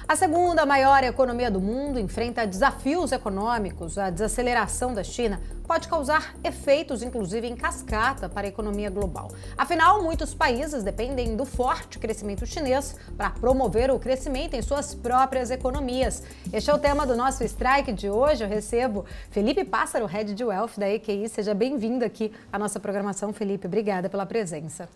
A segunda maior economia do mundo enfrenta desafios econômicos. A desaceleração da China pode causar efeitos, inclusive em cascata, para a economia global. Afinal, muitos países dependem do forte crescimento chinês para promover o crescimento em suas próprias economias. Este é o tema do nosso Strike de hoje. Eu recebo Felipe Pássaro, Head de Wealth da EQI. Seja bem-vindo aqui à nossa programação, Felipe. Obrigada pela presença.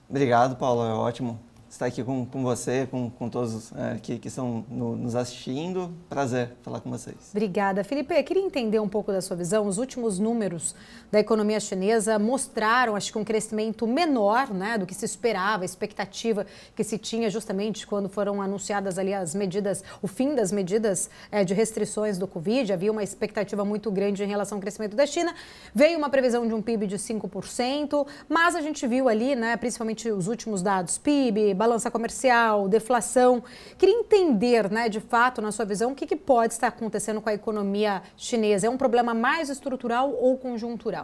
Obrigado, Paulo. É ótimo estar aqui com você, com todos que estão nos assistindo. Prazer falar com vocês. Obrigada. Felipe, eu queria entender um pouco da sua visão. Os últimos números da economia chinesa mostraram, acho que um crescimento menor, né, do que se esperava, a expectativa que se tinha justamente quando foram anunciadas ali as medidas, o fim das medidas de restrições do Covid. Havia uma expectativa muito grande em relação ao crescimento da China. Veio uma previsão de um PIB de 5%, mas a gente viu ali, né, principalmente os últimos dados, PIB, balança comercial, deflação. Queria entender, né, de fato, na sua visão, o que pode estar acontecendo com a economia chinesa. É um problema mais estrutural ou conjuntural?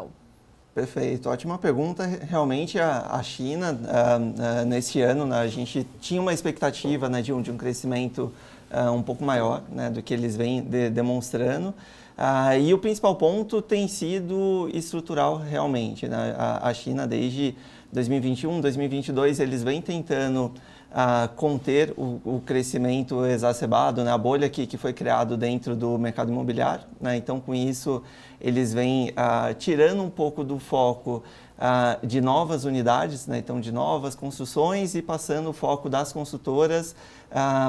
Perfeito, ótima pergunta. Realmente a China, nesse ano, né, a gente tinha uma expectativa, né, de um crescimento um pouco maior, né, do que eles vêm demonstrando. E o principal ponto tem sido estrutural realmente, né? A China, desde 2021, 2022, eles vêm tentando conter o crescimento exacerbado, né? A bolha que foi criado dentro do mercado imobiliário, né? Então, com isso, eles vêm tirando um pouco do foco de novas unidades, né? Então, de novas construções e passando o foco das construtoras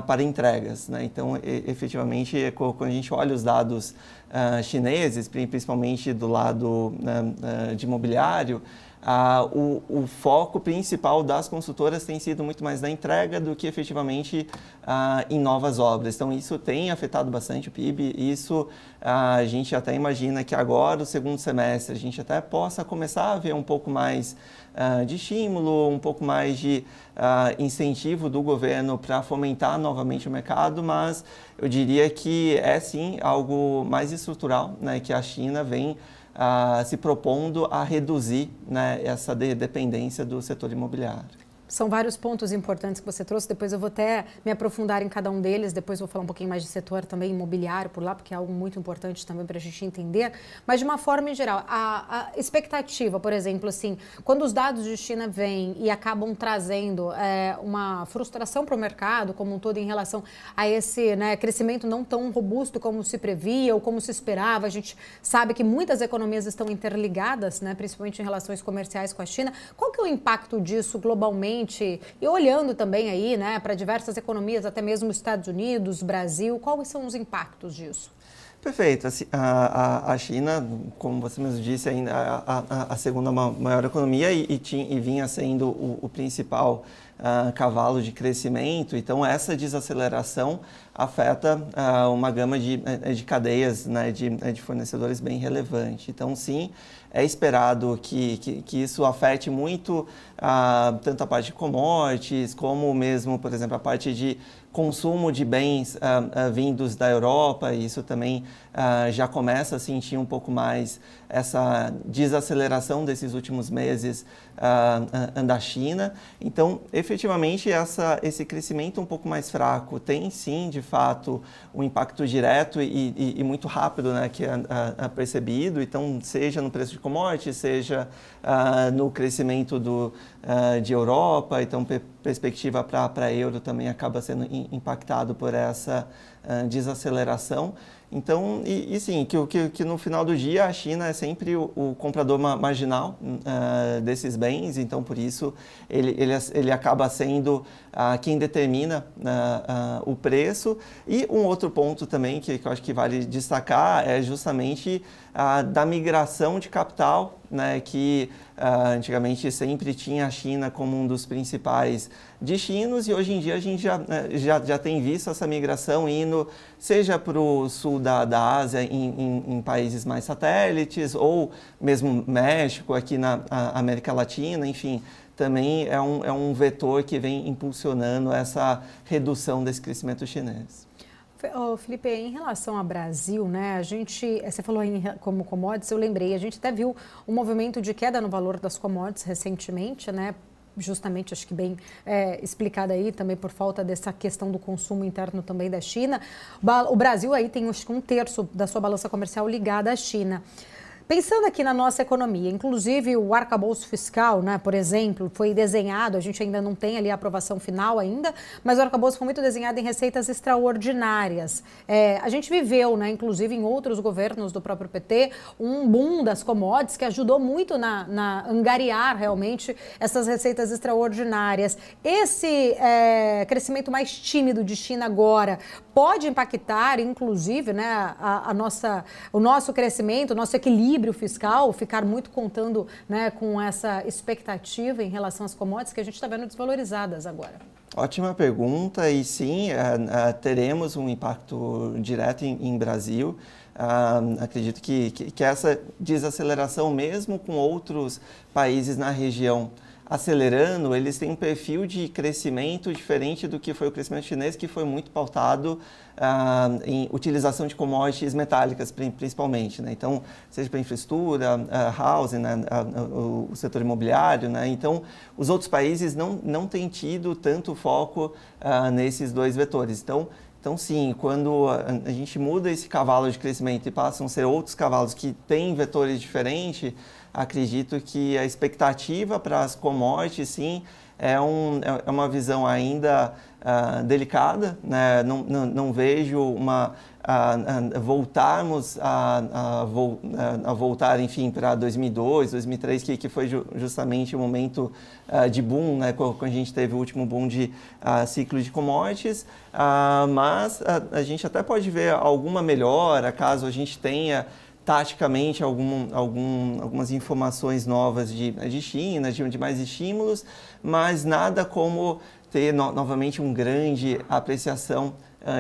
para entregas, né? Então, efetivamente, quando a gente olha os dados chineses, principalmente do lado de imobiliário, o foco principal das construtoras tem sido muito mais na entrega do que efetivamente em novas obras. Então, isso tem afetado bastante o PIB. Isso a gente até imagina que agora, o segundo semestre, a gente até possa começar a ver um pouco mais de estímulo, um pouco mais de incentivo do governo para fomentar novamente o mercado, mas eu diria que é sim algo mais estrutural, né, que a China vem se propondo a reduzir, né, essa dependência do setor imobiliário. São vários pontos importantes que você trouxe, depois eu vou até me aprofundar em cada um deles, depois vou falar um pouquinho mais de setor também imobiliário por lá, porque é algo muito importante também para a gente entender, mas de uma forma em geral, a expectativa, por exemplo, assim, quando os dados de China vêm e acabam trazendo uma frustração para o mercado como um todo em relação a esse, né, crescimento não tão robusto como se previa ou como se esperava, a gente sabe que muitas economias estão interligadas, né, principalmente em relações comerciais com a China. Qual que é o impacto disso globalmente? E olhando também aí, né, para diversas economias, até mesmo os Estados Unidos, Brasil, quais são os impactos disso? Perfeito. A China, como você mesmo disse, ainda a segunda maior economia e vinha sendo o principal cavalo de crescimento. Então, essa desaceleração afeta uma gama de cadeias, né, de fornecedores bem relevante. Então, sim, é esperado que isso afete muito tanto a parte de commodities, como mesmo, por exemplo, a parte de consumo de bens vindos da Europa. E isso também já começa a sentir um pouco mais essa desaceleração desses últimos meses da China. Então, efetivamente, esse crescimento um pouco mais fraco tem, sim, de fato, um impacto direto e muito rápido, né, que é percebido. Então, seja no preço de commodities, seja no crescimento de Europa. Então, perspectiva para euro também acaba sendo impactado por essa desaceleração. Então, sim, que no final do dia a China é sempre o comprador marginal desses bens, então por isso ele acaba sendo quem determina o preço. E um outro ponto também que eu acho que vale destacar é justamente da migração de capital, né, que antigamente sempre tinha a China como um dos principais destinos, e hoje em dia a gente já tem visto essa migração indo seja para o sul da Ásia, em países mais satélites, ou mesmo México, aqui na América Latina, enfim, também é um vetor que vem impulsionando essa redução desse crescimento chinês. Felipe, em relação ao Brasil, né, você falou como commodities, eu lembrei, a gente até viu um movimento de queda no valor das commodities recentemente, né, justamente, acho que bem explicada aí, também por falta dessa questão do consumo interno também da China. O Brasil aí tem, acho que 1/3 da sua balança comercial ligada à China. Pensando aqui na nossa economia, inclusive o arcabouço fiscal, né, por exemplo, foi desenhado, a gente ainda não tem ali a aprovação final ainda, mas o arcabouço foi muito desenhado em receitas extraordinárias. A gente viveu, né, inclusive em outros governos do próprio PT, um boom das commodities que ajudou muito na angariar realmente essas receitas extraordinárias. Esse crescimento mais tímido de China agora pode impactar, inclusive, né, o nosso crescimento, o nosso equilíbrio fiscal, ficar muito contando, né, com essa expectativa em relação às commodities que a gente está vendo desvalorizadas agora? Ótima pergunta, e sim, teremos um impacto direto em Brasil. Acredito que essa desaceleração, mesmo com outros países na região acelerando, eles têm um perfil de crescimento diferente do que foi o crescimento chinês, que foi muito pautado em utilização de commodities metálicas, principalmente, né? Então, seja para infraestrutura, housing, né? O setor imobiliário, né? Então, os outros países não têm tido tanto foco nesses dois vetores. Então, sim, quando a gente muda esse cavalo de crescimento e passam a ser outros cavalos que têm vetores diferentes, acredito que a expectativa para as commodities, sim, é uma visão ainda delicada, né? Não vejo voltarmos a voltar, enfim, para 2002, 2003, que foi justamente o momento de boom, né? Quando a gente teve o último boom de ciclo de commodities, mas a gente até pode ver alguma melhora caso a gente tenha taticamente algumas informações novas de China, de mais estímulos, mas nada como ter novamente uma grande apreciação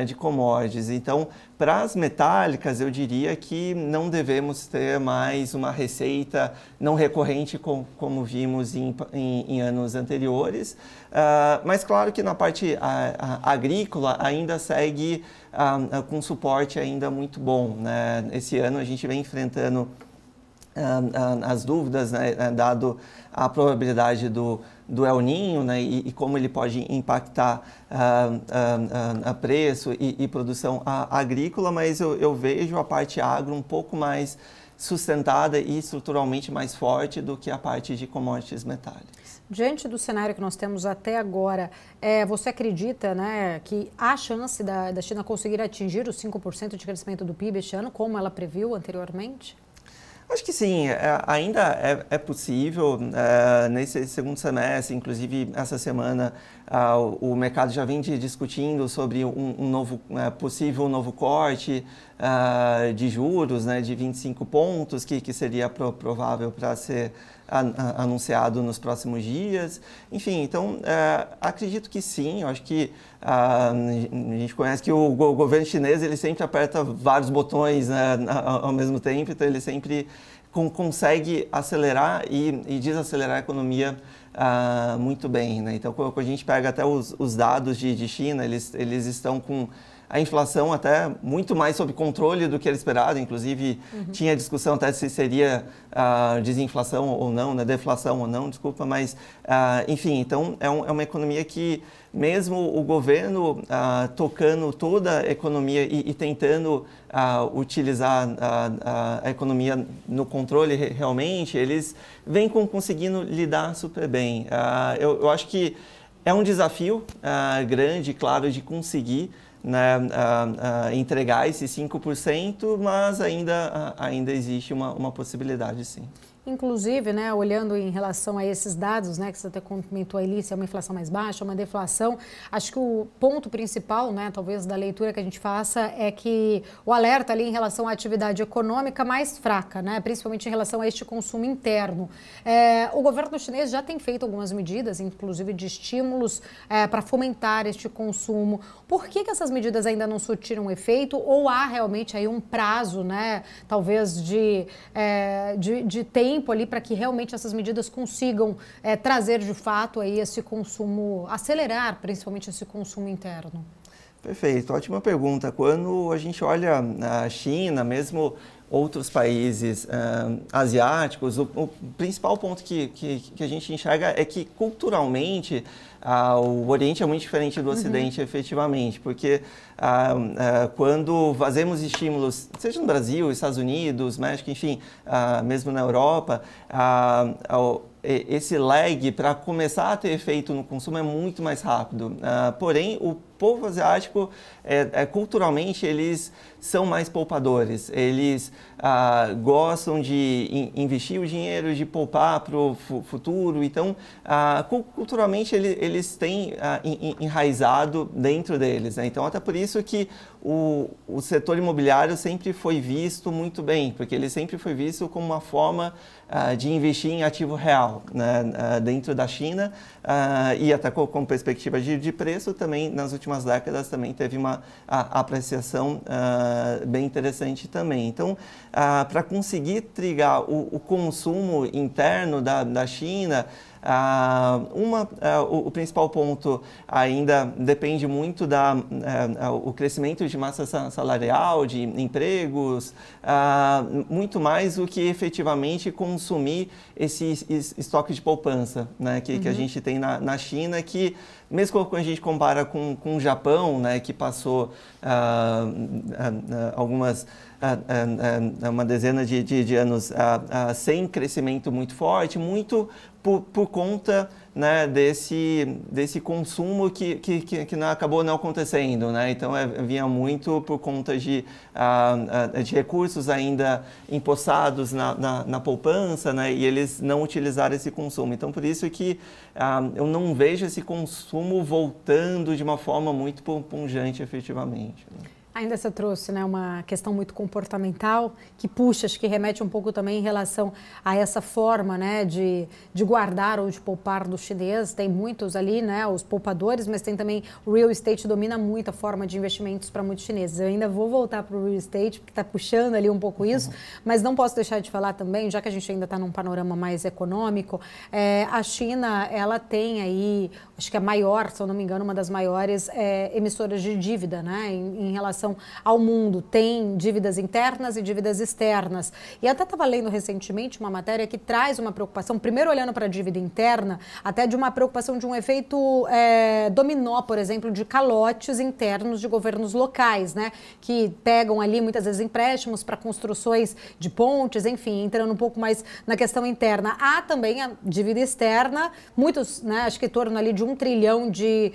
de commodities. Então, para as metálicas, eu diria que não devemos ter mais uma receita não recorrente como vimos em anos anteriores, mas claro que na parte agrícola ainda segue com suporte ainda muito bom, né? Esse ano a gente vem enfrentando as dúvidas, né, dado a probabilidade do El Niño, né, e como ele pode impactar a preço e produção agrícola, mas eu vejo a parte agro um pouco mais sustentada e estruturalmente mais forte do que a parte de commodities metálicas. Diante do cenário que nós temos até agora, você acredita, né, que há chance da China conseguir atingir os 5% de crescimento do PIB este ano, como ela previu anteriormente? Acho que sim, ainda é possível. Nesse segundo semestre, inclusive essa semana, o mercado já vem discutindo sobre possível novo corte de juros, né, de 25 pontos, que seria provável para ser anunciado nos próximos dias. Enfim, então, acredito que sim. Eu acho que a gente conhece que o governo chinês ele sempre aperta vários botões, né, ao mesmo tempo, então ele sempre consegue acelerar e desacelerar a economia muito bem, né? Então, quando a gente pega até os dados de China, eles estão com a inflação até muito mais sob controle do que era esperado. Inclusive, tinha discussão até se seria desinflação ou não, né? Deflação ou não, desculpa, mas, enfim, então é uma economia que, mesmo o governo tocando toda a economia e tentando utilizar a economia no controle realmente, eles vêm conseguindo lidar super bem. Eu acho que é um desafio grande, claro, de conseguir, né, entregar esses 5%, mas ainda existe uma possibilidade, sim. Inclusive, né, olhando em relação a esses dados, né, que você até comentou ali, se é uma inflação mais baixa, uma deflação, acho que o ponto principal, né, talvez da leitura que a gente faça é que o alerta ali em relação à atividade econômica mais fraca, né, principalmente em relação a este consumo interno. O governo chinês já tem feito algumas medidas, inclusive de estímulos para fomentar este consumo. Por que essas medidas ainda não surtiram efeito, ou há realmente aí um prazo, né, talvez de tempo ali para que realmente essas medidas consigam trazer de fato aí esse consumo, acelerar principalmente esse consumo interno? Perfeito, ótima pergunta. Quando a gente olha a China, mesmo outros países asiáticos, o principal ponto que a gente enxerga é que culturalmente o Oriente é muito diferente do Ocidente, efetivamente, porque quando fazemos estímulos, seja no Brasil, Estados Unidos, México, enfim, mesmo na Europa, esse lag para começar a ter efeito no consumo é muito mais rápido. Porém, o povo asiático, culturalmente, eles são mais poupadores. Eles gostam de investir o dinheiro, de poupar para o futuro. Então, culturalmente, eles têm enraizado dentro deles, né? Então, até por isso que o setor imobiliário sempre foi visto muito bem, porque ele sempre foi visto como uma forma de investir em ativo real, né, dentro da China, e até com perspectiva de preço também, nas últimas décadas também teve uma apreciação bem interessante também. Então, para conseguir trigar o consumo interno da China, o principal ponto ainda depende muito o crescimento de massa salarial, de empregos, muito mais do que efetivamente consumir esse estoque de poupança, né, que a gente tem na China, que mesmo quando a gente compara com o Japão, né, que passou uma dezena de anos sem crescimento muito forte, muito por conta, né, desse consumo que acabou não acontecendo, né? Então, vinha muito por conta de recursos ainda empossados na poupança, né? E eles não utilizaram esse consumo. Então, por isso que eu não vejo esse consumo voltando de uma forma muito pungente, efetivamente, né? Ainda você trouxe, né, uma questão muito comportamental que puxa, acho que remete um pouco também em relação a essa forma, né, de guardar ou de poupar do chinês. Tem muitos ali, né, os poupadores, mas tem também o real estate, domina muito a forma de investimentos para muitos chineses. Eu ainda vou voltar para o real estate, porque está puxando ali um pouco isso, mas não posso deixar de falar também, já que a gente ainda está num panorama mais econômico, a China, ela tem aí, acho que a maior, se eu não me engano, uma das maiores emissoras de dívida, né, em relação ao mundo. Tem dívidas internas e dívidas externas. E até estava lendo recentemente uma matéria que traz uma preocupação, primeiro olhando para a dívida interna, até de uma preocupação de um efeito dominó, por exemplo, de calotes internos de governos locais, né, que pegam ali muitas vezes empréstimos para construções de pontes, enfim, entrando um pouco mais na questão interna. Há também a dívida externa, muitos, né, acho que em torno ali de 1 trilhão de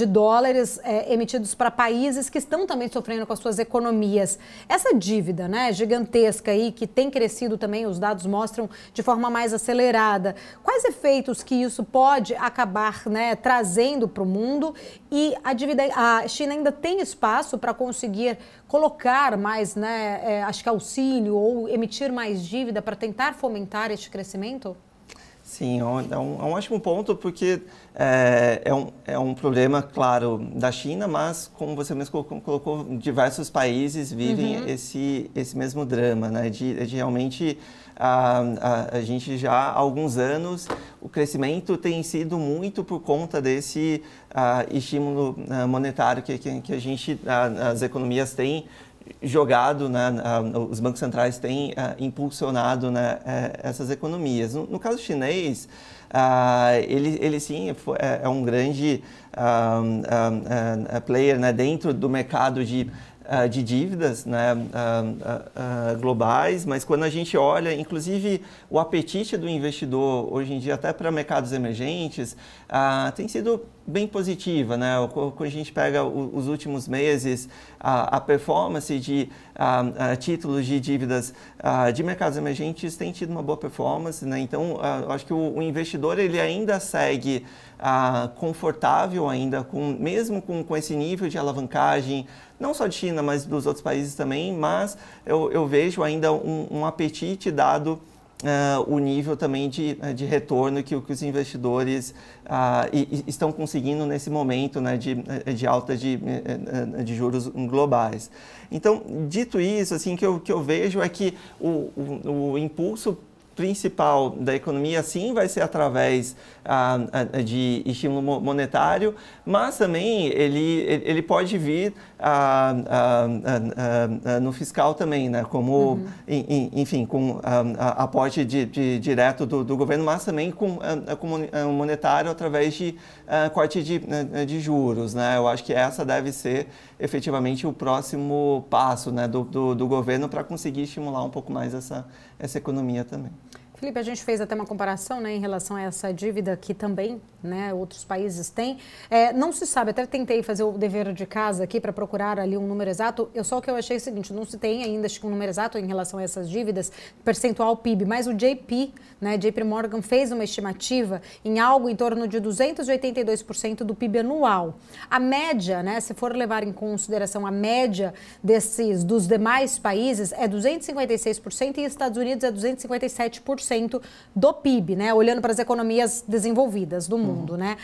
dólares emitidos para países que estão também sofrendo com as suas economias. Essa dívida, né, gigantesca aí, que tem crescido também, os dados mostram de forma mais acelerada. Quais efeitos que isso pode acabar, né, trazendo para o mundo? E a China ainda tem espaço para conseguir colocar mais, né, acho que auxílio ou emitir mais dívida para tentar fomentar este crescimento? Sim, é um ótimo ponto, porque é um problema, claro, da China, mas, como você mesmo colocou, diversos países vivem esse mesmo drama, né? De realmente, a gente já há alguns anos, o crescimento tem sido muito por conta desse estímulo monetário que a gente, as economias têm jogado, né, os bancos centrais têm impulsionado, né, essas economias. No caso chinês, ele sim é um grande player, né, dentro do mercado de dívidas, né, globais, mas quando a gente olha, inclusive, o apetite do investidor hoje em dia, até para mercados emergentes, tem sido bem positiva, né? Quando a gente pega os últimos meses, a performance de títulos de dívidas de mercados emergentes tem tido uma boa performance, né? Então, eu acho que o investidor ele ainda segue confortável ainda, mesmo com esse nível de alavancagem, não só de China, mas dos outros países também, mas eu vejo ainda um apetite dado o nível também de retorno que os investidores estão conseguindo nesse momento, né, de alta de juros globais. Então, dito isso, assim, que eu vejo é que o impulso principal da economia, sim, vai ser através de estímulo monetário, mas também ele pode vir no fiscal também, né? Como, enfim, com aporte direto do governo, mas também com monetário através de corte de juros, né? Eu acho que essa deve ser efetivamente o próximo passo, né, do governo para conseguir estimular um pouco mais essa economia também. Felipe, a gente fez até uma comparação, né, em relação a essa dívida que também, né, outros países têm. Não se sabe, até tentei fazer o dever de casa aqui para procurar ali um número exato. Só o que eu achei é o seguinte, não se tem ainda acho que um número exato em relação a essas dívidas, percentual PIB, mas o JP, né, JP Morgan fez uma estimativa em algo em torno de 282% do PIB anual. A média, né, se for levar em consideração a média dos demais países, é 256% e Estados Unidos é 257%. Do PIB, né? Olhando para as economias desenvolvidas do mundo, né?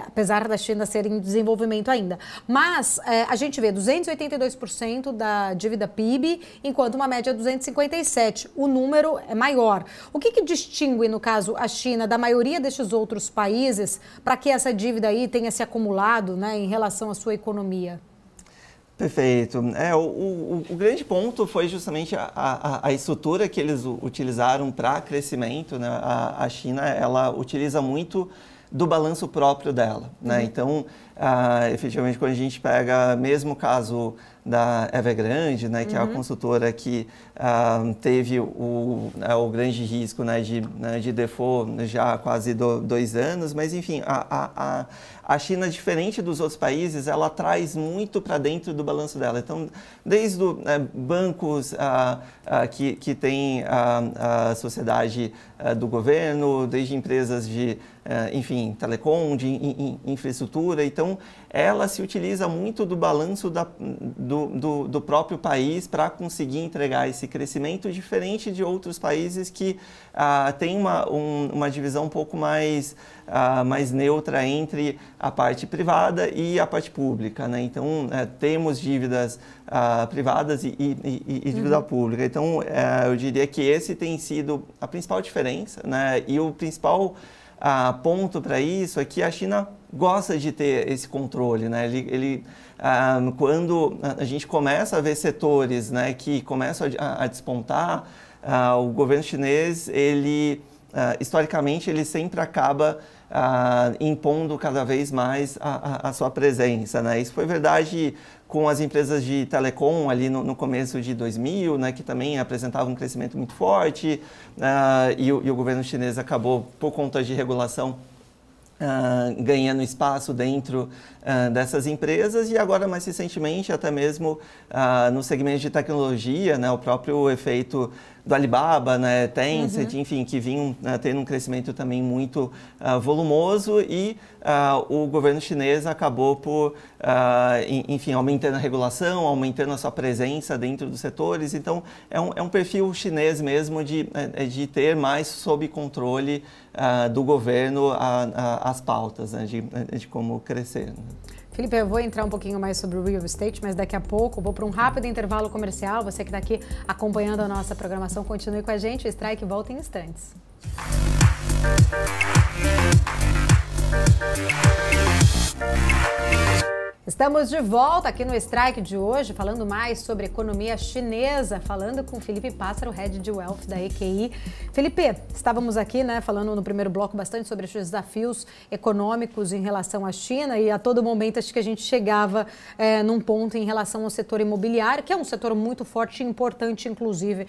Apesar da China ser em desenvolvimento ainda. Mas a gente vê 282% da dívida PIB, enquanto uma média é 257%. O número é maior. O que distingue, no caso, a China da maioria destes outros países para que essa dívida aí tenha se acumulado, né, em relação à sua economia? Perfeito. O grande ponto foi justamente a estrutura que eles utilizaram para crescimento, né? A China, ela utiliza muito do balanço próprio dela, né? Então, efetivamente, quando a gente pega mesmo o caso da Evergrande, né, que é a consultora que teve o grande risco, né, de default já há quase 2 anos, mas enfim, a China, diferente dos outros países, ela traz muito para dentro do balanço dela. Então, desde bancos que têm a sociedade do governo, desde empresas de, enfim, telecom, de infraestrutura. Então, ela se utiliza muito do balanço do próprio país para conseguir entregar esse crescimento, diferente de outros países que têm uma divisão um pouco mais neutra entre a parte privada e a parte pública, né? Então, temos dívidas privadas e dívida pública. Então, eu diria que esse tem sido a principal diferença, né? E o principal ponto para isso é que a China gosta de ter esse controle, né? Quando a gente começa a ver setores, né, que começam a despontar, o governo chinês, historicamente, ele sempre acaba impondo cada vez mais a sua presença, né? Isso foi verdade com as empresas de telecom ali no começo de 2000, né, que também apresentavam um crescimento muito forte, e o governo chinês acabou, por conta de regulação, ganhando espaço dentro dessas empresas, e agora mais recentemente até mesmo no segmento de tecnologia, né, o próprio efeito do Alibaba, né, Tencent, enfim, que vinham tendo um crescimento também muito volumoso, e o governo chinês acabou por, enfim, aumentando a regulação, aumentando a sua presença dentro dos setores. Então, é um perfil chinês mesmo de ter mais sob controle do governo as pautas, né, de como crescer. Felipe, eu vou entrar um pouquinho mais sobre o real estate, mas daqui a pouco vou para um rápido intervalo comercial. Você que está aqui acompanhando a nossa programação, continue com a gente. O Strike volta em instantes. Estamos de volta aqui no Strike de hoje, falando mais sobre economia chinesa, falando com Felipe Pássaro, Head de Wealth da EQI. Felipe, estávamos aqui, né, falando no primeiro bloco bastante sobre os desafios econômicos em relação à China, e a todo momento acho que a gente chegava num ponto em relação ao setor imobiliário, que é um setor muito forte e importante, inclusive,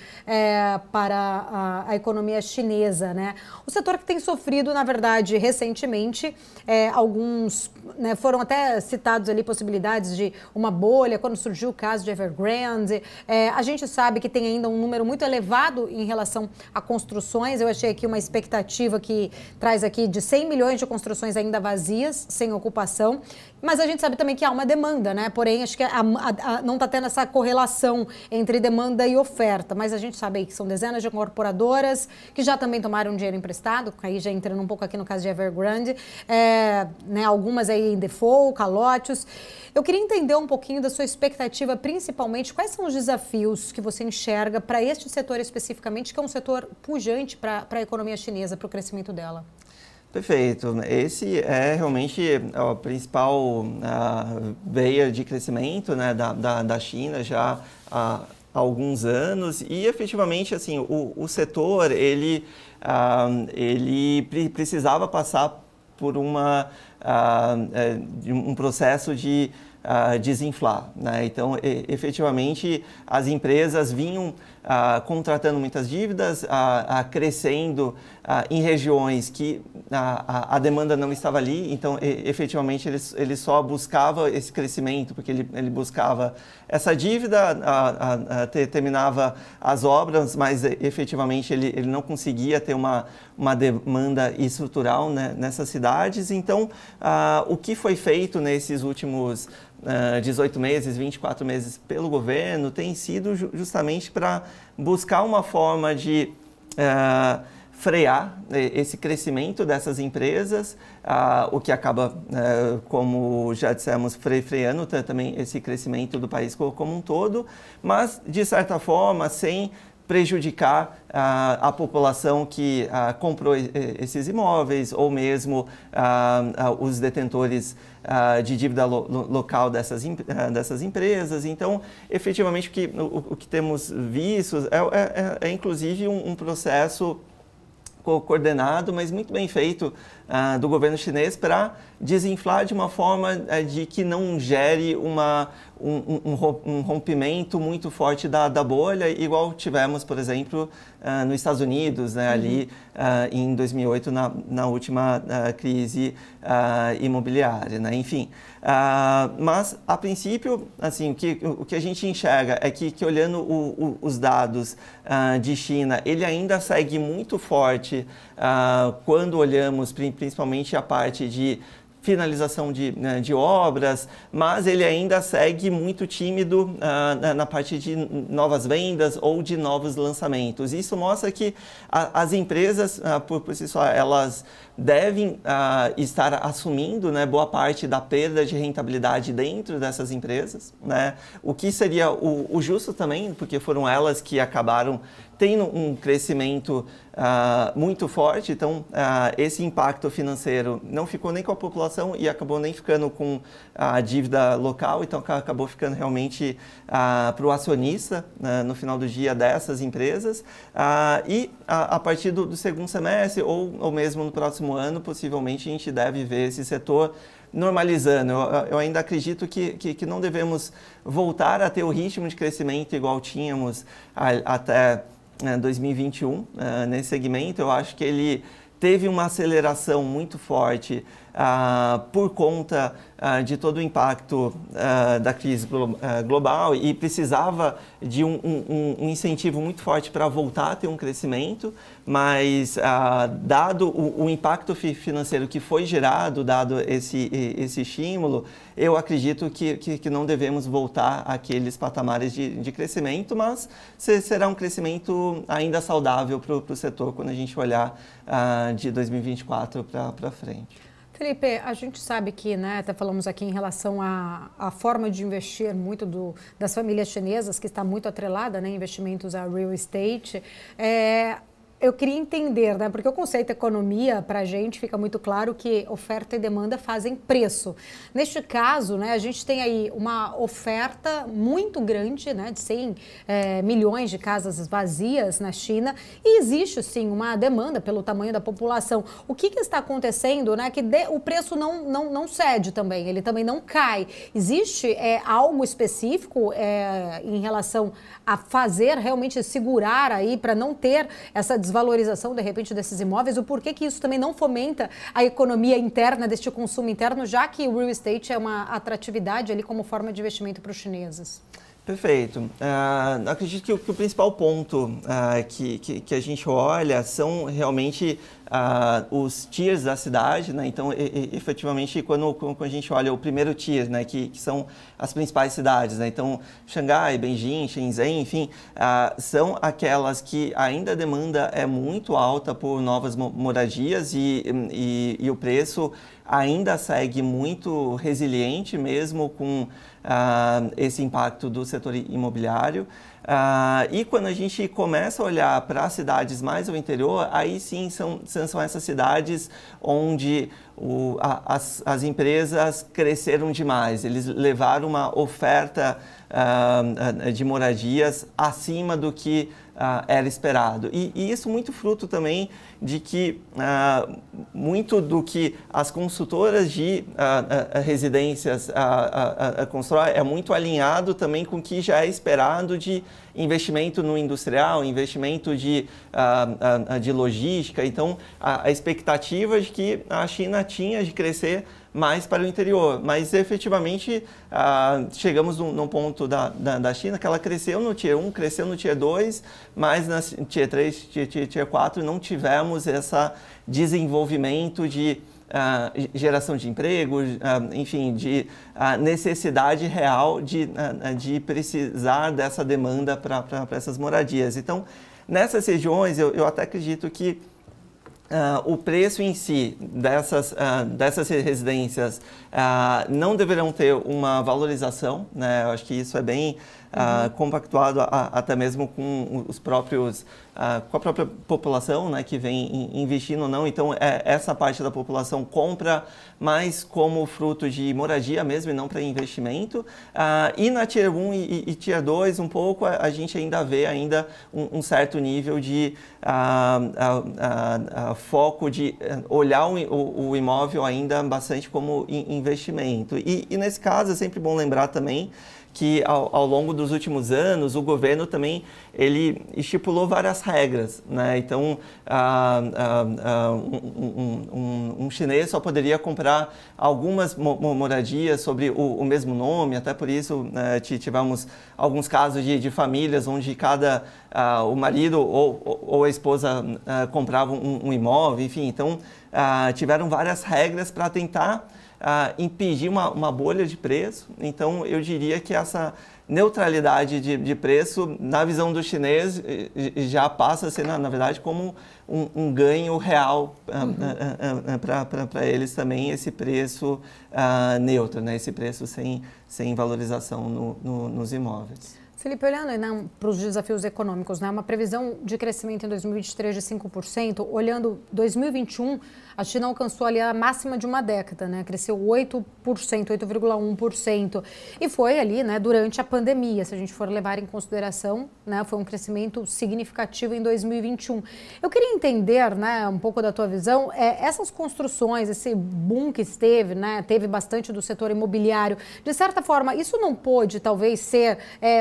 para a economia chinesa, né? O setor que tem sofrido, na verdade, recentemente, alguns, né, foram até citados ali possibilidades de uma bolha, quando surgiu o caso de Evergrande. A gente sabe que tem ainda um número muito elevado em relação a construções. Eu achei aqui uma expectativa que traz aqui de 100 milhões de construções ainda vazias, sem ocupação. Mas a gente sabe também que há uma demanda, né? Porém, acho que não está tendo essa correlação entre demanda e oferta. Mas a gente sabe aí que são dezenas de incorporadoras que já também tomaram dinheiro emprestado, aí já entrando um pouco aqui no caso de Evergrande, né? Algumas aí em default, calotes. Eu queria entender um pouquinho da sua expectativa, principalmente, quais são os desafios que você enxerga para este setor especificamente, que é um setor pujante para a economia chinesa, para o crescimento dela? Perfeito. Esse é realmente a principal veia de crescimento, né, da China já há alguns anos e efetivamente assim o setor ele precisava passar por um processo de desinflar, né? Então, efetivamente, as empresas vinham contratando muitas dívidas, crescendo em regiões que a demanda não estava ali. Então, efetivamente, ele só buscava esse crescimento, porque ele buscava essa dívida, terminava as obras, mas efetivamente ele não conseguia ter uma demanda estrutural, né, nessas cidades. Então, o que foi feito nesses últimos 18 meses, 24 meses pelo governo tem sido justamente para buscar uma forma de frear esse crescimento dessas empresas, o que acaba, como já dissemos, freando também esse crescimento do país como um todo, mas de certa forma sem prejudicar a população que comprou esses imóveis ou mesmo os detentores de dívida local dessas empresas. Então, efetivamente, o que temos visto é inclusive um processo coordenado, mas muito bem feito do governo chinês para desinflar de uma forma de que não gere um rompimento muito forte da bolha, igual tivemos, por exemplo, nos Estados Unidos, né, ali em 2008, na última crise imobiliária, né? Enfim. Mas, a princípio, assim, o que a gente enxerga é que olhando os dados de China, ele ainda segue muito forte quando olhamos principalmente a parte de finalização de obras, mas ele ainda segue muito tímido na parte de novas vendas ou de novos lançamentos. Isso mostra que as empresas, por si só, elas devem estar assumindo, né, boa parte da perda de rentabilidade dentro dessas empresas, né? O que seria o justo também, porque foram elas que acabaram tendo um crescimento muito forte. Então, esse impacto financeiro não ficou nem com a população e acabou nem ficando com a dívida local, então acabou ficando realmente para o acionista, no final do dia, dessas empresas. E a partir do segundo semestre ou mesmo no próximo ano, possivelmente a gente deve ver esse setor normalizando. Eu ainda acredito que não devemos voltar a ter o ritmo de crescimento igual tínhamos até 2021 nesse segmento. Eu acho que ele teve uma aceleração muito forte por conta de todo o impacto da crise global e precisava de um incentivo muito forte para voltar a ter um crescimento, mas dado o impacto financeiro que foi gerado, dado esse estímulo, eu acredito que não devemos voltar àqueles patamares de crescimento, mas será um crescimento ainda saudável para o setor quando a gente olhar de 2024 para frente. Felipe, a gente sabe que, né, até falamos aqui em relação à forma de investir muito das famílias chinesas, que está muito atrelada, né, investimentos a real estate. Eu queria entender, né, porque o conceito economia, para a gente, fica muito claro que oferta e demanda fazem preço. Neste caso, né, a gente tem aí uma oferta muito grande, né, de 100 milhões de casas vazias na China, e existe, sim, uma demanda pelo tamanho da população. O que está acontecendo, né, que o preço não cede também, ele também não cai. Existe algo específico em relação a fazer realmente segurar aí para não ter essa desvalorização, de repente, desses imóveis? O porquê que isso também não fomenta a economia interna, deste consumo interno, já que o real estate é uma atratividade ali como forma de investimento para os chineses? Perfeito. Acredito que o principal ponto que a gente olha são realmente os tiers da cidade, né? Então, efetivamente, quando a gente olha o primeiro tier, né, que são as principais cidades, né? Então, Xangai, Beijing, Shenzhen, enfim, são aquelas que ainda a demanda é muito alta por novas moradias e o preço ainda segue muito resiliente mesmo com esse impacto do setor imobiliário. E quando a gente começa a olhar para as cidades mais ao interior, aí sim são essas cidades onde as empresas cresceram demais. Eles levaram uma oferta de moradias acima do que era esperado. E isso muito fruto também de que muito do que as consultoras de residências constroem é muito alinhado também com o que já é esperado de investimento no industrial, investimento de logística. Então, a expectativa de que a China tinha de crescer mais para o interior, mas efetivamente chegamos num ponto da China que ela cresceu no Tier 1, cresceu no Tier 2, mas na Tier 3, Tier 4 não tivemos esse desenvolvimento de geração de emprego, enfim, de necessidade real de precisar dessa demanda para essas moradias. Então, nessas regiões, eu até acredito que o preço em si dessas residências não deverão ter uma valorização, né? Eu acho que isso é bem compactuado até mesmo com os próprios, com a própria população, né, que vem investindo ou não. Então, essa parte da população compra mais como fruto de moradia mesmo e não para investimento. E na Tier 1 e Tier 2, um pouco, a gente ainda vê um certo nível de foco de olhar o imóvel ainda bastante como investimento. E nesse caso, é sempre bom lembrar também que ao longo dos últimos anos, o governo também ele estipulou várias regras, né? Então, um chinês só poderia comprar algumas moradias sobre o mesmo nome, até por isso tivemos alguns casos de famílias onde o marido ou a esposa compravam um imóvel, enfim. Então, tiveram várias regras para tentar impedir uma bolha de preço. Então, eu diria que essa neutralidade de preço, na visão do chinês, já passa a ser, na verdade, como um ganho real para eles também, esse preço neutro, né? Esse preço sem valorização nos imóveis. Felipe, olhando para os desafios econômicos, né, uma previsão de crescimento em 2023 de 5%, olhando 2021, a China alcançou ali a máxima de uma década, né, cresceu 8%, 8,1%, e foi ali, né, durante a pandemia, se a gente for levar em consideração, né, foi um crescimento significativo em 2021. Eu queria entender, né, um pouco da tua visão, essas construções, esse boom que esteve, né, teve bastante do setor imobiliário, de certa forma, isso não pôde talvez ser,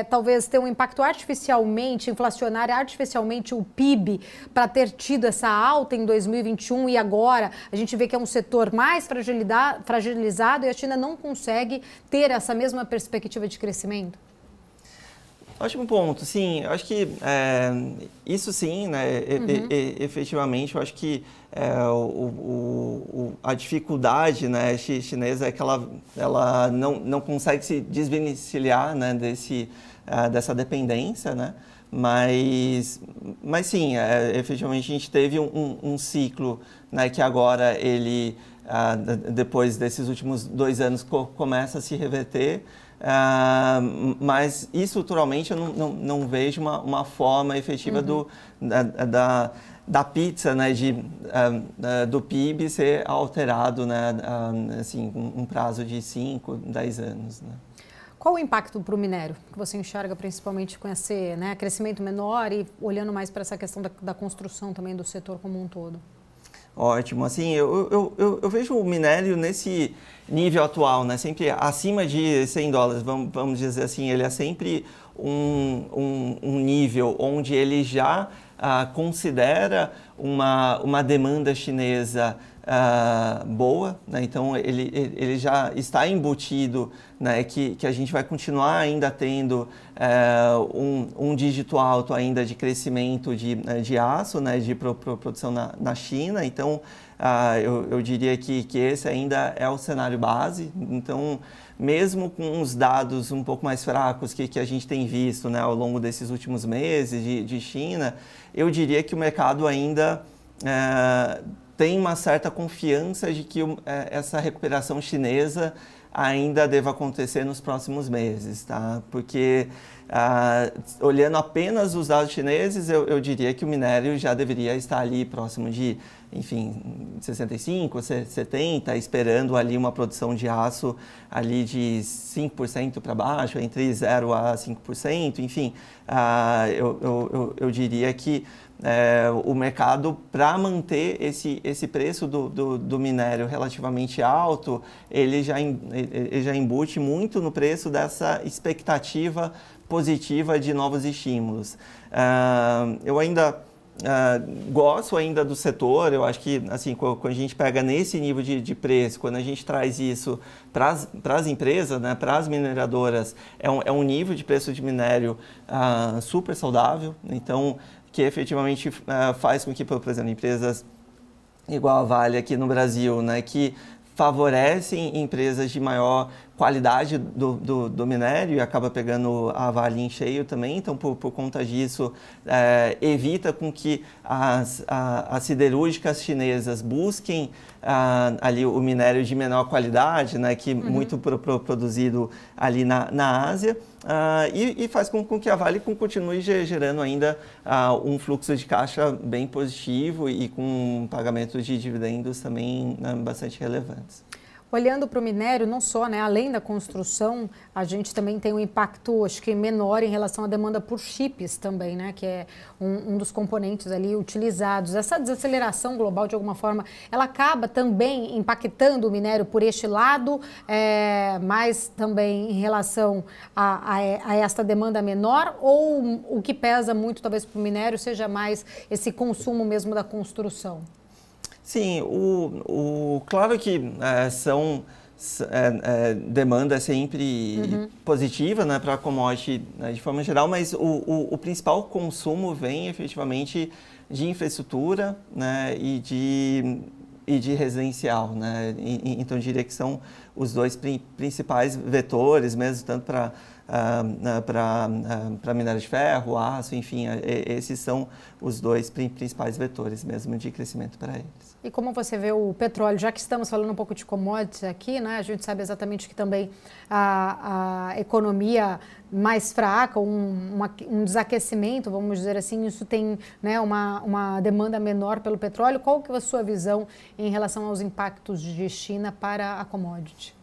talvez ter um impacto artificialmente, inflacionar artificialmente o PIB para ter tido essa alta em 2021 e agora a gente vê que é um setor mais fragilizado e a China não consegue ter essa mesma perspectiva de crescimento? Ótimo ponto, sim, eu acho que isso sim, né, efetivamente, eu acho que a dificuldade, né, chinesa é que ela não consegue se desvencilhar, né, dessa dependência, né, mas sim, efetivamente a gente teve um ciclo, né, que agora ele, depois desses últimos 2 anos, começa a se reverter. Mas estruturalmente eu não vejo uma forma efetiva da pizza, né, do PIB ser alterado, né, assim, um prazo de 5, 10 anos. Né. Qual o impacto para o minério que você enxerga principalmente com esse, né, crescimento menor e olhando mais para essa questão da construção também do setor como um todo? Ótimo, assim, eu vejo o minério nesse nível atual, né, sempre acima de $100, vamos dizer assim, ele é sempre um nível onde ele já considera uma demanda chinesa boa, né? Então ele já está embutido, né, que a gente vai continuar ainda tendo um dígito alto ainda de crescimento de aço, né, de produção na China. Então eu diria que esse ainda é o cenário base. Então, mesmo com os dados um pouco mais fracos que a gente tem visto, né, ao longo desses últimos meses de China, eu diria que o mercado ainda tem uma certa confiança de que essa recuperação chinesa ainda deva acontecer nos próximos meses, tá? Porque olhando apenas os dados chineses, eu diria que o minério já deveria estar ali próximo de, enfim, 65, 70, esperando ali uma produção de aço ali de 5% para baixo, entre 0% a 5%, enfim, eu diria que o mercado, para manter esse preço do minério relativamente alto, ele já embute muito no preço dessa expectativa positiva de novos estímulos. Eu ainda gosto ainda do setor. Eu acho que, assim, quando a gente pega nesse nível de preço, quando a gente traz isso para as empresas, né, para as mineradoras, é um nível de preço de minério super saudável. Então, que efetivamente faz com que, por exemplo, empresas igual a Vale aqui no Brasil, né, que favorecem empresas de maior qualidade do minério e acaba pegando a Vale em cheio também. Então, por conta disso, evita com que as siderúrgicas chinesas busquem ali o minério de menor qualidade, né, que muito produzido ali na Ásia, e faz com que a Vale continue gerando ainda um fluxo de caixa bem positivo e com pagamentos de dividendos também bastante relevantes. Olhando para o minério, não só, né, além da construção, a gente também tem um impacto, acho que menor em relação à demanda por chips também, né, que é um dos componentes ali utilizados. Essa desaceleração global, de alguma forma, ela acaba também impactando o minério por este lado, mas também em relação a esta demanda menor, ou o que pesa muito, talvez, para o minério seja mais esse consumo mesmo da construção? Sim, claro que demanda sempre positiva, né, para a commodity, né, de forma geral, mas o principal consumo vem efetivamente de infraestrutura, né, e de residencial, né? Então, eu diria que são os dois principais vetores, mesmo tanto para minério de ferro, aço, enfim, esses são os dois principais vetores mesmo de crescimento para eles. E como você vê o petróleo, já que estamos falando um pouco de commodities aqui, né, a gente sabe exatamente que também a economia mais fraca, um desaquecimento, vamos dizer assim, isso tem, né, uma demanda menor pelo petróleo. Qual que é a sua visão em relação aos impactos de China para a commodity?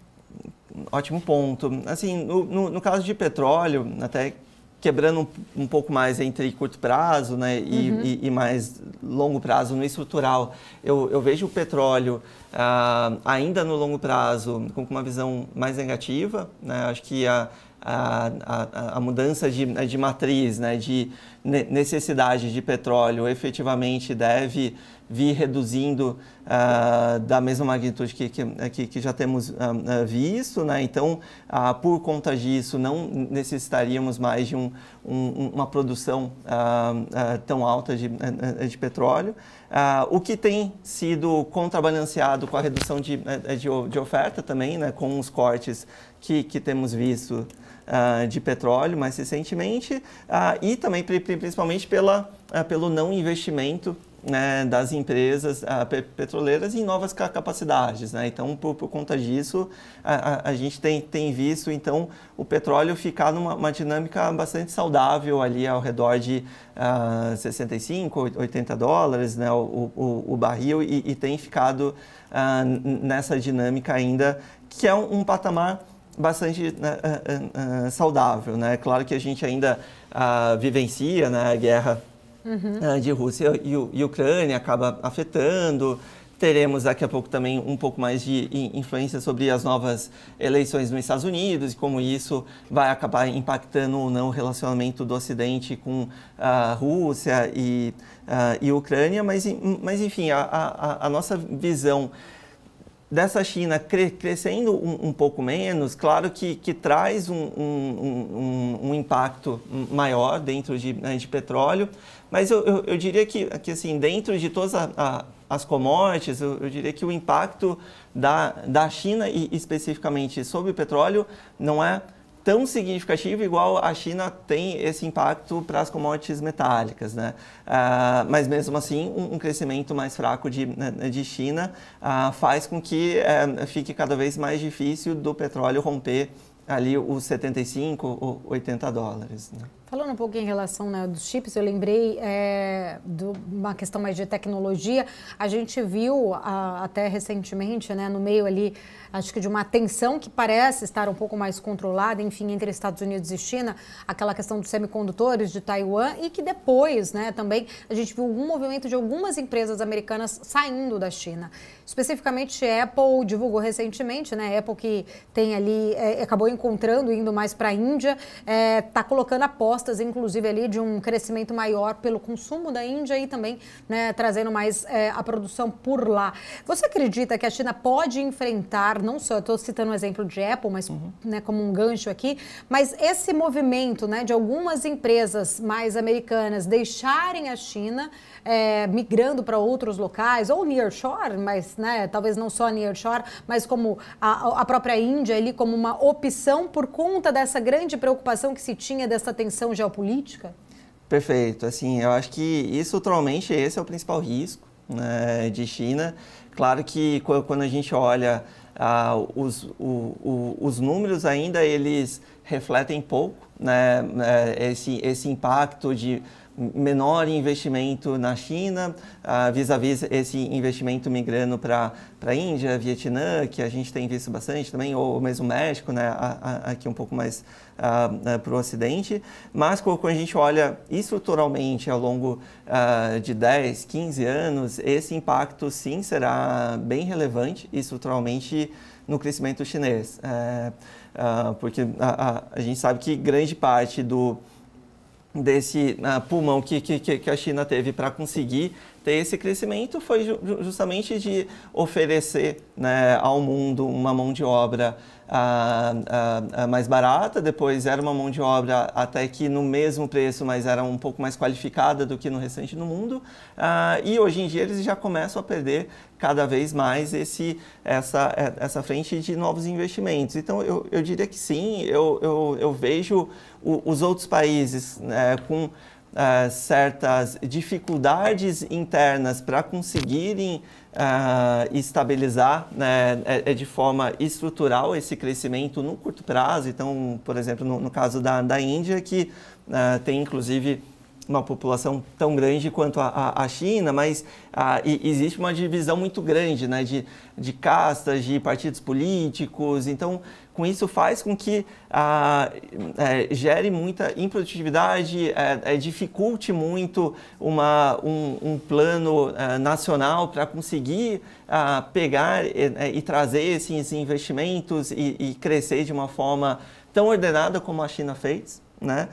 Ótimo ponto. Assim, no caso de petróleo, até quebrando um pouco mais entre curto prazo, né, e mais longo prazo no estrutural, eu vejo o petróleo ainda no longo prazo com uma visão mais negativa, né? Acho que a mudança de matriz, né, de necessidade de petróleo efetivamente deve vir reduzindo da mesma magnitude que já temos visto, né? Então, por conta disso, não necessitaríamos mais de uma produção tão alta de petróleo, o que tem sido contrabalanceado com a redução de oferta também, né, com os cortes que temos visto de petróleo mais recentemente, e também principalmente pelo não investimento, né, das empresas petroleiras em novas capacidades, né? Então, por conta disso, a gente tem visto, então, o petróleo ficar numa dinâmica bastante saudável ali ao redor de 65, 80 dólares, né, o barril, e tem ficado nessa dinâmica ainda, que é um patamar bastante saudável, né? Claro que a gente ainda vivencia, né, a guerra de Rússia e Ucrânia, acaba afetando, Teremos daqui a pouco também um pouco mais de influência sobre as novas eleições nos Estados Unidos e como isso vai acabar impactando ou não o relacionamento do Ocidente com a Rússia e Ucrânia, mas enfim, a nossa visão dessa China crescendo um pouco menos, claro que traz um impacto maior dentro de petróleo, mas eu diria que assim, dentro de todas as commodities, eu diria que o impacto da China e especificamente sobre o petróleo não é tão significativo igual a China tem esse impacto para as commodities metálicas, né? Mas mesmo assim, um crescimento mais fraco de China faz com que fique cada vez mais difícil do petróleo romper ali os 75 ou 80 dólares, né? Falando um pouco em relação, né, dos chips, eu lembrei de uma questão mais de tecnologia. A gente viu até recentemente, né, no meio ali, acho que de uma tensão que parece estar um pouco mais controlada, enfim, entre Estados Unidos e China, aquela questão dos semicondutores de Taiwan, e que depois, né, também a gente viu algum movimento de algumas empresas americanas saindo da China. Especificamente, a Apple divulgou recentemente, né, a Apple que tem ali, acabou encontrando, indo mais para a Índia, está colocando apostas, inclusive ali de um crescimento maior pelo consumo da Índia e também, né, trazendo mais a produção por lá. Você acredita que a China pode enfrentar, não só, eu estou citando o exemplo de Apple, mas né, como um gancho aqui, mas esse movimento, né, de algumas empresas mais americanas deixarem a China, migrando para outros locais, ou nearshore, mas né, talvez não só nearshore, mas como a própria Índia ali como uma opção por conta dessa grande preocupação que se tinha dessa tensão geopolítica? Perfeito. Assim, eu acho que isso, atualmente, esse é o principal risco, né, de China. Claro que quando a gente olha os números ainda, eles refletem pouco, né, esse impacto de menor investimento na China, vis-à-vis esse investimento migrando para a Índia, Vietnã, que a gente tem visto bastante também, ou mesmo México, né, aqui um pouco mais para o Ocidente. Mas quando a gente olha estruturalmente ao longo de 10, 15 anos, esse impacto sim será bem relevante estruturalmente no crescimento chinês. Porque a gente sabe que grande parte desse pulmão que a China teve para conseguir ter esse crescimento foi justamente de oferecer, né, ao mundo uma mão de obra mais barata, depois era uma mão de obra até que no mesmo preço, mas era um pouco mais qualificada do que no restante do mundo, e hoje em dia eles já começam a perder cada vez mais essa frente de novos investimentos. Então eu diria que sim, eu vejo os outros países, né, com certas dificuldades internas para conseguirem estabilizar, né, de forma estrutural esse crescimento no curto prazo. Então, por exemplo, no caso da Índia, que tem inclusive uma população tão grande quanto a China, mas existe uma divisão muito grande, né, de castas, de partidos políticos. Então, com isso faz com que gere muita improdutividade, dificulte muito um plano nacional para conseguir pegar e trazer esses investimentos e crescer de uma forma tão ordenada como a China fez, né?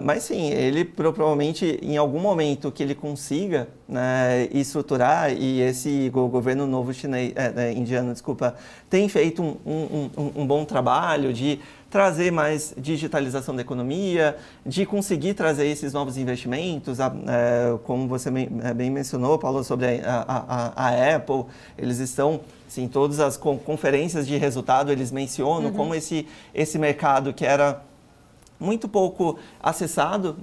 Mas sim, ele provavelmente em algum momento que ele consiga, né, estruturar, e esse governo novo indiano, desculpa, tem feito um bom trabalho de trazer mais digitalização da economia, de conseguir trazer esses novos investimentos, como você bem mencionou, Paulo, sobre a Apple. Eles estão, assim, em todas as conferências de resultado, eles mencionam como esse mercado que era muito pouco acessado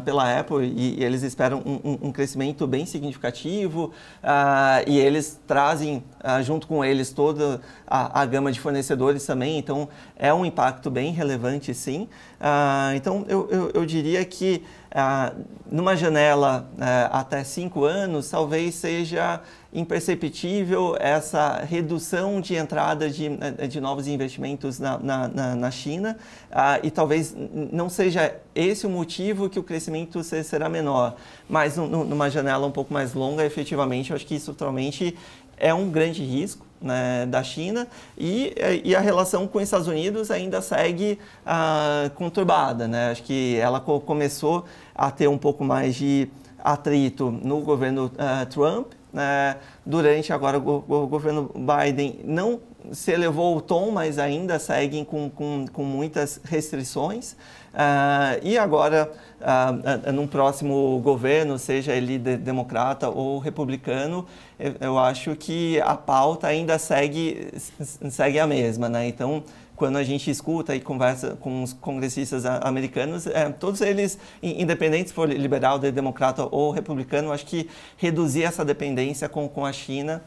pela Apple, e eles esperam um crescimento bem significativo, e eles trazem junto com eles toda a gama de fornecedores também, então é um impacto bem relevante, sim. Então eu diria que numa janela até 5 anos, talvez seja imperceptível essa redução de entrada de novos investimentos na China, e talvez não seja esse o motivo que o crescimento será menor, mas numa janela um pouco mais longa, efetivamente, eu acho que estruturalmente é um grande risco, né, da China, e a relação com os Estados Unidos ainda segue conturbada, né? Acho que ela começou a ter um pouco mais de atrito no governo Trump, né? Durante agora o governo Biden não se elevou o tom, mas ainda seguem com muitas restrições. E agora, num próximo governo, seja ele democrata ou republicano, eu acho que a pauta ainda segue a mesma, né? Então, quando a gente escuta e conversa com os congressistas americanos, todos eles, independente se for liberal, democrata ou republicano, acho que reduzir essa dependência com a China,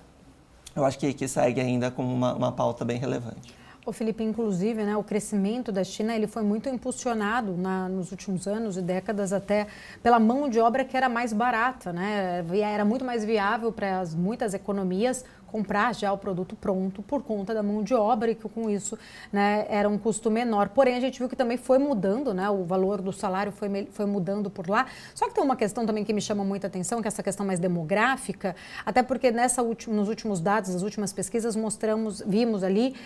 eu acho que segue ainda como uma pauta bem relevante. Ô Felipe, inclusive, né, o crescimento da China ele foi muito impulsionado nos últimos anos e décadas até pela mão de obra que era mais barata, né? Era muito mais viável para muitas economias comprar já o produto pronto por conta da mão de obra e que com isso, né, era um custo menor. Porém, a gente viu que também foi mudando, né, o valor do salário foi mudando por lá. Só que tem uma questão também que me chama muita atenção, que é essa questão mais demográfica, até porque nos últimos dados, nas últimas pesquisas, vimos ali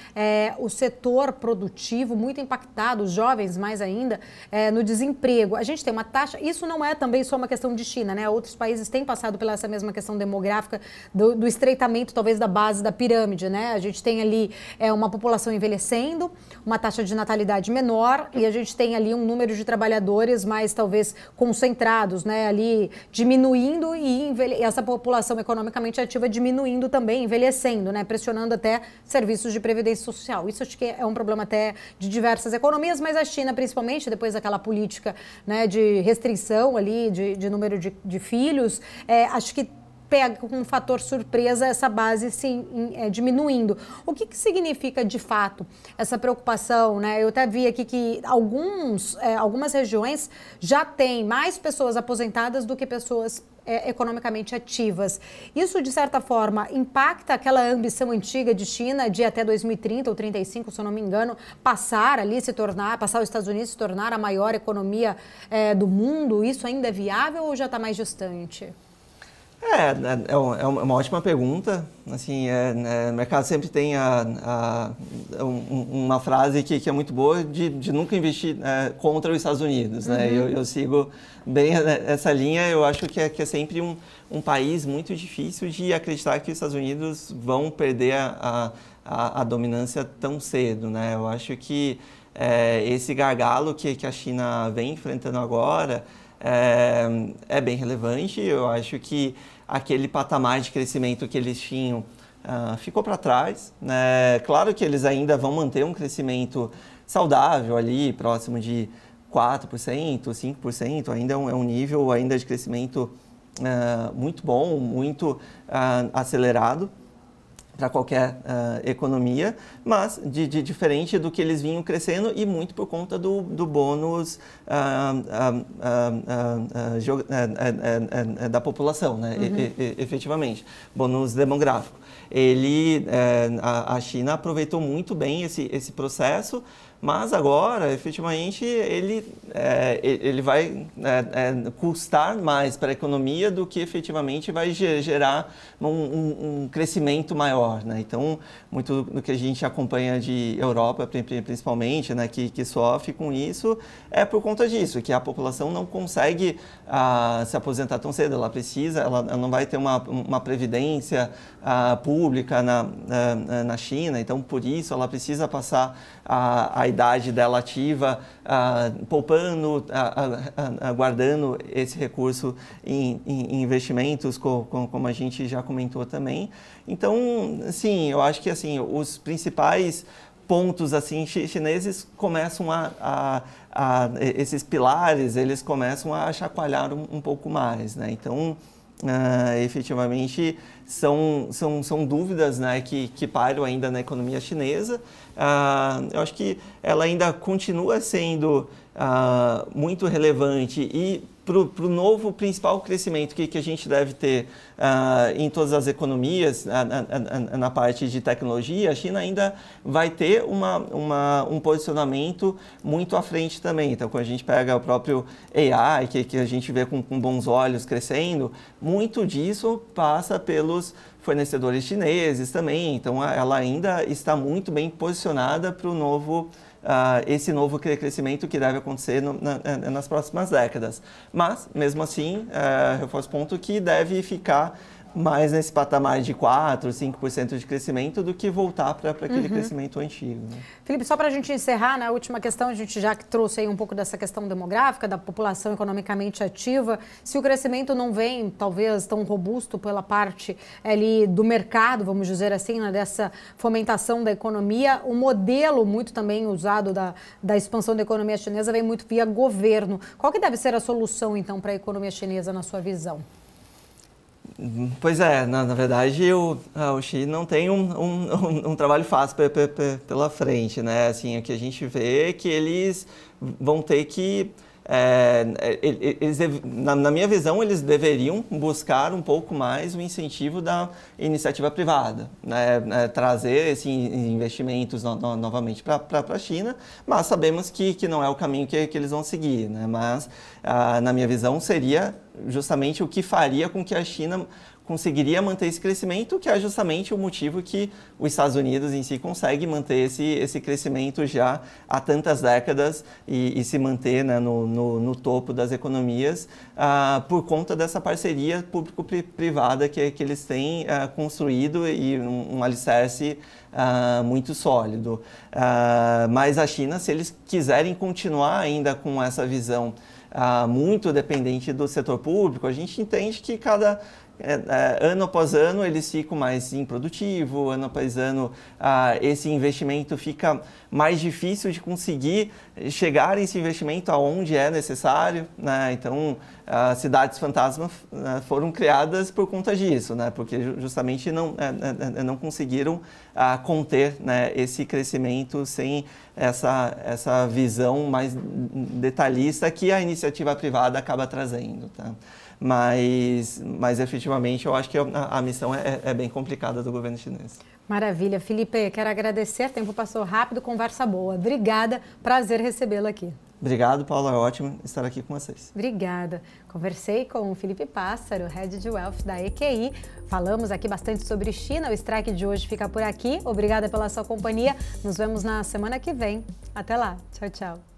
o setor produtivo muito impactado, os jovens mais ainda, no desemprego. A gente tem uma taxa, isso não é também só uma questão de China, né? Outros países têm passado pela essa mesma questão demográfica do estreitamento, talvez, da base da pirâmide, né? A gente tem ali uma população envelhecendo, uma taxa de natalidade menor e a gente tem ali um número de trabalhadores mais, talvez, concentrados, né? Ali diminuindo e essa população economicamente ativa diminuindo também, envelhecendo, né? Pressionando até serviços de previdência social. Isso acho que é um problema até de diversas economias, mas a China, principalmente, depois daquela política, né, de restrição ali de número de filhos, acho que pega com um fator surpresa essa base diminuindo. O que significa, de fato, essa preocupação, né? Eu até vi aqui que algumas regiões já têm mais pessoas aposentadas do que pessoas economicamente ativas. Isso, de certa forma, impacta aquela ambição antiga de China de até 2030 ou 35, se eu não me engano, passar os Estados Unidos se tornar a maior economia do mundo? Isso ainda é viável ou já está mais distante? É uma ótima pergunta. Assim, o mercado sempre tem uma frase que é muito boa de nunca investir contra os Estados Unidos, né? Eu sigo bem essa linha. Eu acho que é sempre um país muito difícil de acreditar que os Estados Unidos vão perder a dominância tão cedo, né? Eu acho que esse gargalo que a China vem enfrentando agora é bem relevante. Eu acho que aquele patamar de crescimento que eles tinham ficou para trás, né? Claro que eles ainda vão manter um crescimento saudável ali, próximo de 4%, 5%, ainda é um nível ainda de crescimento muito bom, muito acelerado para qualquer economia, mas diferente do que eles vinham crescendo e muito por conta do bônus da população, né? Efetivamente, bônus demográfico. A China aproveitou muito bem esse processo, mas agora, efetivamente, ele vai custar mais para a economia do que efetivamente vai gerar um crescimento maior, né? Então, muito do que a gente acompanha de Europa, principalmente, né, que sofre com isso, é por conta disso, que a população não consegue se aposentar tão cedo. Ela não vai ter uma previdência pública na China, então, por isso, ela precisa passar a idade dela ativa, poupando, guardando esse recurso em investimentos, como a gente já comentou também. Então, sim, eu acho que assim, os principais pontos assim, chineses começam esses pilares, eles começam a chacoalhar um pouco mais, né? Então, efetivamente, são dúvidas, né, que pairam ainda na economia chinesa. Eu acho que ela ainda continua sendo muito relevante e para o novo principal crescimento que a gente deve ter em todas as economias, na parte de tecnologia, a China ainda vai ter um posicionamento muito à frente também. Então, quando a gente pega o próprio AI, que a gente vê com bons olhos crescendo, muito disso passa pelos fornecedores chineses também. Então, ela ainda está muito bem posicionada para o esse novo crescimento que deve acontecer nas próximas décadas. Mas, mesmo assim, reforço o ponto que deve ficar mais nesse patamar de 4%, 5% de crescimento do que voltar para aquele crescimento antigo. Né? Felipe, só para a gente encerrar, na última questão, a gente já trouxe aí um pouco dessa questão demográfica, da população economicamente ativa. Se o crescimento não vem, talvez, tão robusto pela parte ali do mercado, vamos dizer assim, né, dessa fomentação da economia, o modelo muito também usado da expansão da economia chinesa vem muito via governo. Qual que deve ser a solução, então, para a economia chinesa, na sua visão? Pois é, na verdade o Xi não tem um trabalho fácil pela frente, né? Assim, o que a gente vê é que eles vão ter que, na minha visão, eles deveriam buscar um pouco mais o incentivo da iniciativa privada, né? Trazer esses investimentos novamente para a China, mas sabemos que não é o caminho que eles vão seguir, né? Mas, na minha visão, seria justamente o que faria com que a China conseguiria manter esse crescimento, que é justamente o motivo que os Estados Unidos em si consegue manter esse crescimento já há tantas décadas e se manter, né, no topo das economias por conta dessa parceria público-privada que eles têm construído e um alicerce muito sólido. Mas a China, se eles quiserem continuar ainda com essa visão muito dependente do setor público, a gente entende que ano após ano eles ficam mais improdutivos, ano após ano esse investimento fica mais difícil de conseguir chegar esse investimento aonde é necessário, né? Então, cidades fantasma foram criadas por conta disso, né? Porque justamente não conseguiram conter, né, esse crescimento sem essa visão mais detalhista que a iniciativa privada acaba trazendo, tá? Mas efetivamente eu acho que a missão é bem complicada do governo chinês. Maravilha. Felipe, quero agradecer, o tempo passou rápido, conversa boa. Obrigada, prazer recebê-lo aqui. Obrigado, Paula, é ótimo estar aqui com vocês. Obrigada. Conversei com o Felipe Pássaro, Head de Wealth da EQI. Falamos aqui bastante sobre China, o Strike de hoje fica por aqui. Obrigada pela sua companhia, nos vemos na semana que vem. Até lá, tchau, tchau.